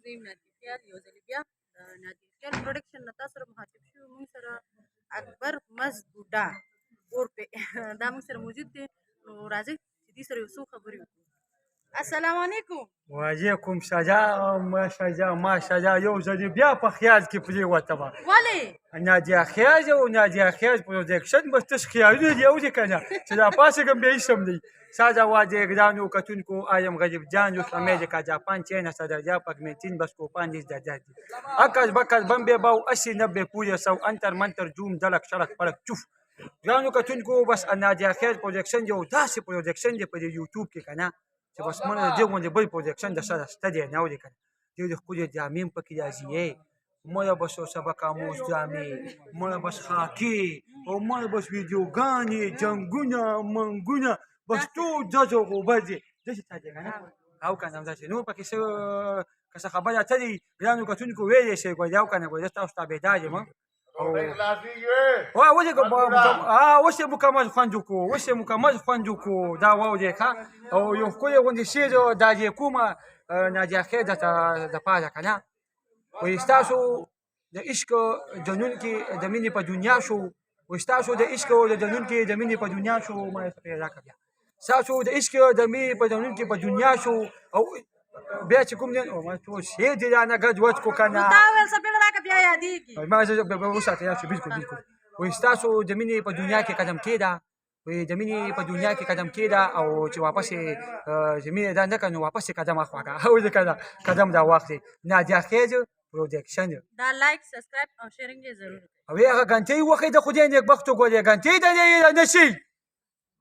زه یم نادي خیال یو ځلې بیا د نادي خیال پروډکشن نه تاسو سره مخاطب شوي موږ سره اکبر مست بوډا اورپې دا موږ سره موجود دی نو راځئ چې دې سره یو څو خبرې وکړو. السلام علیکم. وعلیکم سلام ماشاءالله یو ځلې بیا په خیال کې پرېوتمه. ولې؟ نادیه خیال او نادیه خیال پروډکشن بس تش خیالونه دي او دي که نه چې دا پاسېږم بیا اسم دی. ساده واجه ګرانو کتونکو آیم غریب جان دوست امریکا جاپان چین صدرجا پاکستان بس کوپان دیز دادی اکاز بکاز بمبه باو 80 90 پورې سو انتر منتر جوم دلک شرک پړک چوف ګرانو کتونکو بس نادیه خیال پروډکشن یو داسې پروډکشن دی په یوټیوب کې که نه چې بس مونږ د دې غوندې بل پروډکشن د سره شته دی نه ولې که نه ډېرې ښکلې جامې هم پکې راځي مړه بس سبق آموز جامې مړه بس خاکې او مړه بس ویډیوګانې جنګونه منګونه بس ټول جزو غوبر دي داسې تا دی که نه او که نه همداسې نور پکې څه که څه خبره څه دي ګرانو کتونکو ویلی شئ ګویا او که نه ګویا زه ستاسو تابعدار یم اوس یې مکمل خوند وکړو اوس یې مکمل خوند وکړو دا واورې ښه او یو ښکلی غوندې شعر دا دې کومه نادیه خیر دپاره که نه وایي ستاسو د عشق جنونکي د مینې په دنیا شو وایي ستاسو د عشق د جنونکي د مینې په دنیا شو ما یې څه پیدا کړه بیا ستاسو د عشق د مینې په جنونکي په دنیا شو او بیا چې کوم دی ما ټول شعر دې رانه ګډوډ کړو که نه تا وویل څه پېغله راکړه بیا یادېږي ما وساته یاد شو بلکل بلکل وایي ستاسو د مینې په دنیا کې قدم کېده وایي د مینې په دنیا کې قدم کېده او چې واپس یې چې مینه دا نه کړه نو واپس یې قدم اخواږه ولې که نه قدم دا واخلې نادیه خیز پروډکشن دا لایک سبسکرایب او شیرینګ یې ضرور او هغه ګنټۍ وښیي د خدای نیکبختو ګورې ګنټۍ د نه شي